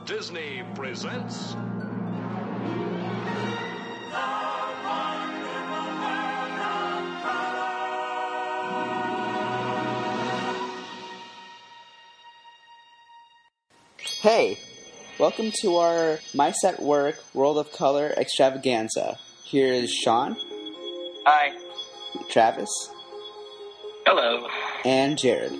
Disney presents... Hey, welcome to our Mice at Work World of Color extravaganza. Here is Sean. Hi. Travis. Hello. And Jared.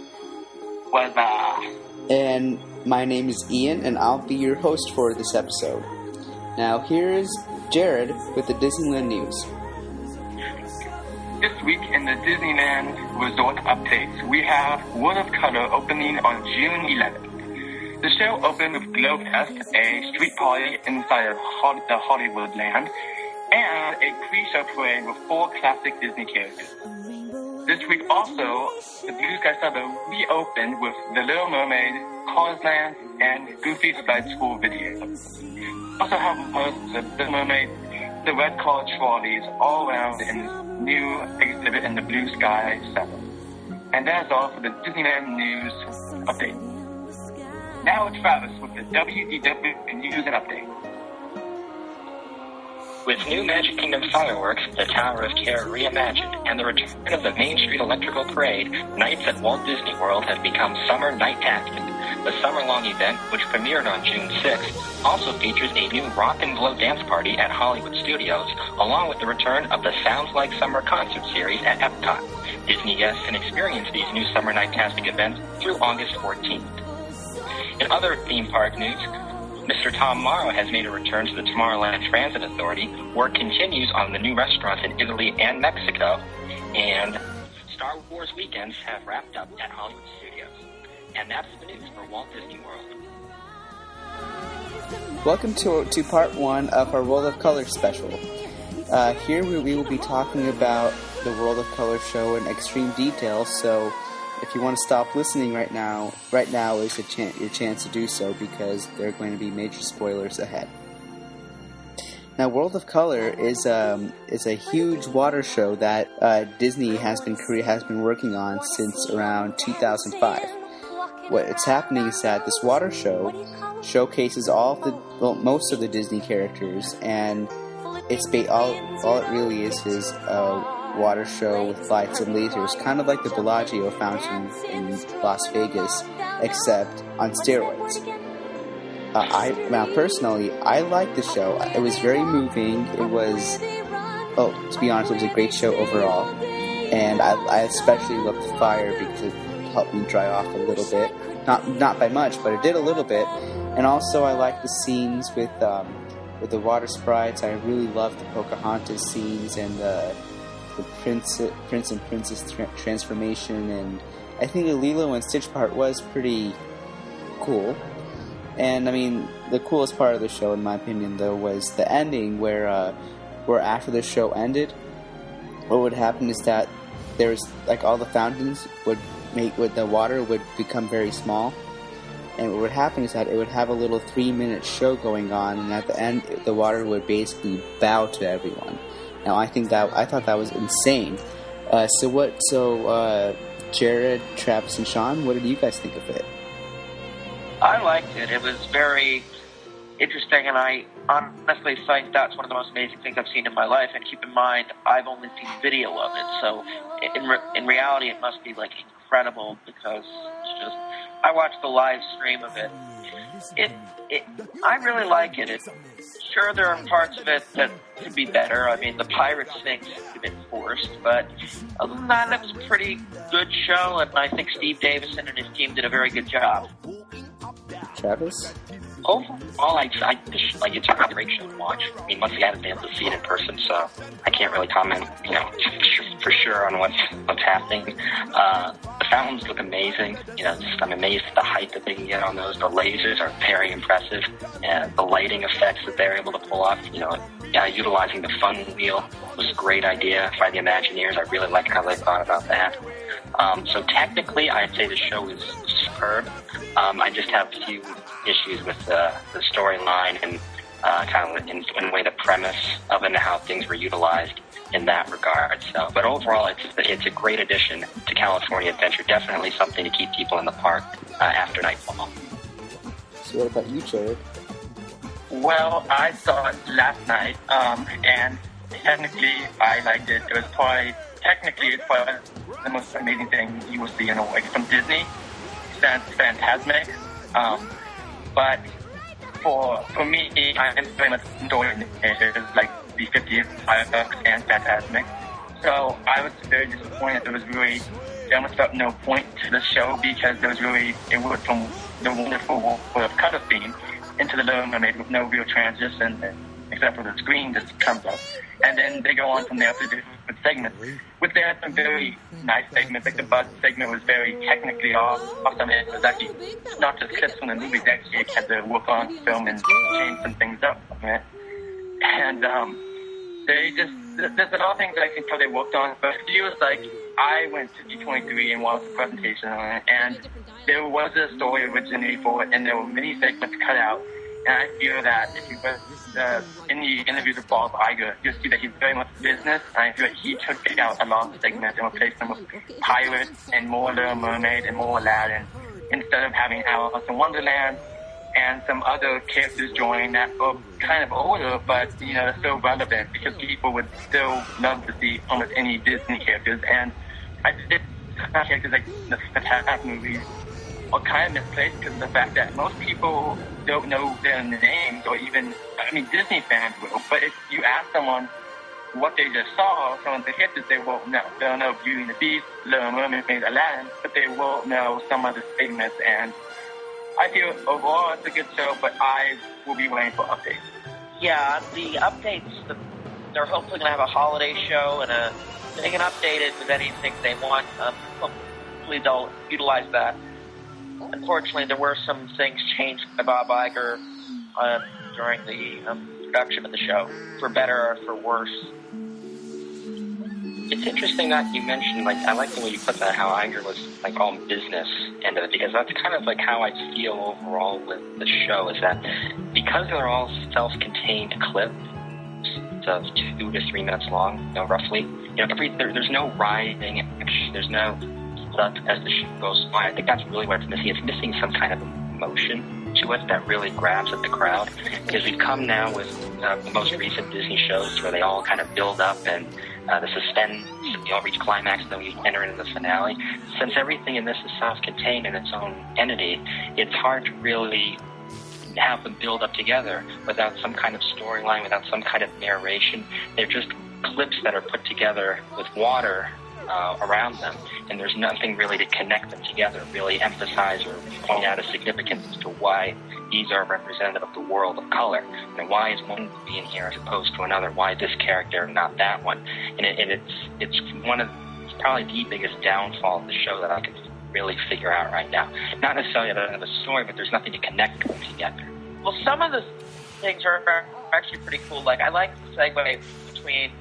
What's up? And my name is Ian, and I'll be your host for this episode. Now, here's Jared with the Disneyland news. This week in the Disneyland Resort updates, we have World of Color opening on June 11th. The show opened with Glow Fest, a street party inside of the Hollywood land, and a pre-show parade with 4 classic Disney characters. This week also, the Blue Sky Suburb reopened with The Little Mermaid, Cars Land, and Goofy's Flight School video. Also have hosts of The Mermaid, the Red Car Trolleys all around in this new exhibit in the Blue Sky Suburb. And that's all for the Disneyland News update. Now it's Travis with the WDW News and Update. With new Magic Kingdom fireworks, the Tower of Terror reimagined, and the return of the Main Street Electrical Parade, nights at Walt Disney World have become Summer Night-tastic. The summer-long event, which premiered on June 6th, also features a new Rock and Glow dance party at Hollywood Studios, along with the return of the Sounds Like Summer concert series at Epcot. Disney guests can experience these new Summer Night-tastic events through August 14th. In other theme park news, Mr. Tom Morrow has made a return to the Tomorrowland Transit Authority. Work continues on the new restaurants in Italy and Mexico, and Star Wars weekends have wrapped up at Hollywood Studios. And that's the news for Walt Disney World. Welcome to part 1 of our World of Color special. Here we will be talking about the World of Color show in extreme detail, so if you want to stop listening right now is your chance to do so, because there are going to be major spoilers ahead. Now, World of Color is a huge water show that Disney has been working on since around 2005. What's happening is that this water show showcases most of the Disney characters, and it's all it really is water show with lights and lasers, kind of like the Bellagio fountain in Las Vegas, except on steroids. Personally, I liked the show. It was very moving. To be honest, it was a great show overall. And I especially loved the fire because it helped me dry off a little bit. Not by much, but it did a little bit. And also, I liked the scenes with the water sprites. I really loved the Pocahontas scenes and the Prince and Princess transformation, and I think the Lilo and Stitch part was pretty cool. And I mean, the coolest part of the show, in my opinion, though, was the ending, where after the show ended, what would happen is that there's all the fountains the water would become very small, and what would happen is that it would have a little 3-minute show going on, and at the end, the water would basically bow to everyone. Now, I thought that was insane. Jared, Travis, and Sean, what did you guys think of it? I liked it. It was very interesting, and I honestly think that's one of the most amazing things I've seen in my life. And keep in mind, I've only seen video of it, so in reality, it must be incredible, because it's just, I watched the live stream of it. I really like it. Sure, there are parts of it that could be better. I mean, the pirate thing's a bit forced, but other than that, it was a pretty good show, and I think Steve Davison and his team did a very good job. Travis? Overall, it's a great show to watch. I mean, once again, I've been able to see it in person, so I can't really comment, for sure on what's happening. The fountains look amazing. I'm amazed at the height that they can get on those. The lasers are very impressive, and the lighting effects that they're able to pull off. Utilizing the fun wheel was a great idea by the Imagineers. I really like how they thought about that. So technically, I'd say the show is superb. I just have a few issues with the storyline and in a way the premise of it and how things were utilized in that regard. So, but overall, it's a great addition to California Adventure. Definitely something to keep people in the park after nightfall. What about you, Jared? Well, I saw it last night, and technically I liked it. It was probably the most amazing thing you will see in a way from Disney. Fantastic. But for me, I'm very much enjoying it. It's like the 50th fireworks and Fantasmic. So I was very disappointed. There almost felt no point to the show because it went from the wonderful world of Cutter theme into the Little Mermaid with no real transition except for the screen that comes up. And then they go on from there to different segments, which they had some very nice segments. Like the bus segment was very technically awesome. It was actually not just clips from the movies. They actually had to work on film and change some things up from it. And there's a lot of things that I can tell they worked on. But it was like, I went to D23 and watched the presentation on it, and there was a story originally for it, and there were many segments cut out. And I feel that if you were in the interviews with Bob Iger, you'll see that he's very much business, and I feel like he took out a lot of segments and replaced them with Pirates and more Little Mermaid and more Aladdin, instead of having Alice in Wonderland and some other characters join that are kind of older, but they're still relevant because people would still love to see almost any Disney characters. And I think characters like the Fantastic movies are kind of misplaced because of the fact that most people don't know their names, or even, Disney fans will. But if you ask someone what they just saw, some of the characters, they won't know. They'll know Beauty and the Beast, Little Mermaid, Aladdin, but they won't know some of the segments. And I feel overall it's a good show, but I will be waiting for updates. Yeah, the updates, they're hopefully going to have a holiday show, and they can update it with anything they want. Hopefully they'll utilize that. Unfortunately, there were some things changed by Bob Iger during the production of the show, for better or for worse. It's interesting that you mentioned, I like the way you put that, how Iger was, all business end of it, because that's kind of how I feel overall with the show, is that because they're all self-contained clips of 2 to 3 minutes long, roughly, there's no writhing action, there's no stuff as the show goes by. I think that's really what it's missing. It's missing some kind of emotion to it that really grabs at the crowd, because we've come now with the most recent Disney shows where they all kind of build up and the suspense, we all reach climax, then we enter into the finale. Since everything in this is self-contained in its own entity, it's hard to really have them build up together without some kind of storyline, without some kind of narration. They're just clips that are put together with water around them, and there's nothing really to connect them together, really emphasize or point out a significance as to why these are representative of the world of color, and why is one being here as opposed to another, why this character and not that one. And it's probably the biggest downfall of the show that I can really figure out right now. Not necessarily that I have a story, but there's nothing to connect them together. Well, some of the things are actually pretty cool. I like the segue between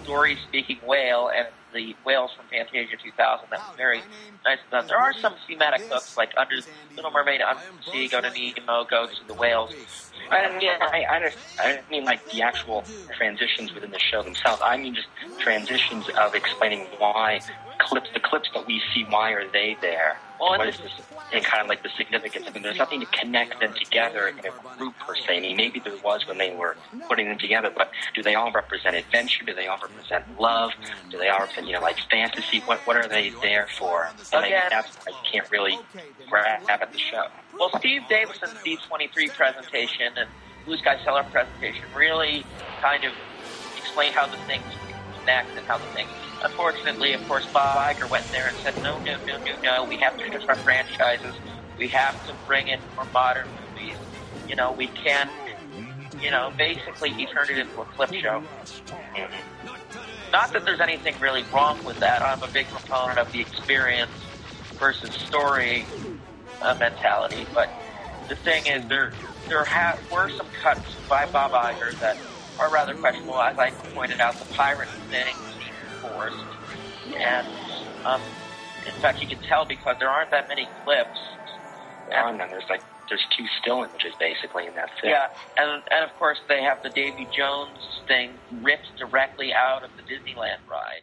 Dory speaking whale and the whales from Fantasia 2000. That was very nice done. There are some thematic hooks, like under Little Mermaid, Under the Sea, go to Nemo, go to the whales. I mean the actual transitions within the show themselves. I mean just transitions of explaining why the clips that we see, why are they there? Well, and kind of the significance. I mean, there's nothing to connect them together in a group per se. I mean, maybe there was when they were putting them together, but do they all represent adventure? Do they all represent love? Do they all represent, fantasy? What are they there for? And I can't really grab at the show. Well, Steve Davison's D23 presentation and Blue Sky Cellar presentation really kind of explain how the things connect and how the things. Unfortunately, of course, Bob Iger went there and said, no, we have to shift our franchises. We have to bring in more modern movies. We can't, basically he turned it into a clip show. Not that there's anything really wrong with that. I'm a big proponent of the experience versus story mentality. But the thing is, there were some cuts by Bob Iger that are rather questionable. As I pointed out, the pirate thing forced, and in fact, you can tell because there aren't that many clips. And then there's 2 still images basically, and that's it. Yeah, and of course they have the Davy Jones thing ripped directly out of the Disneyland ride.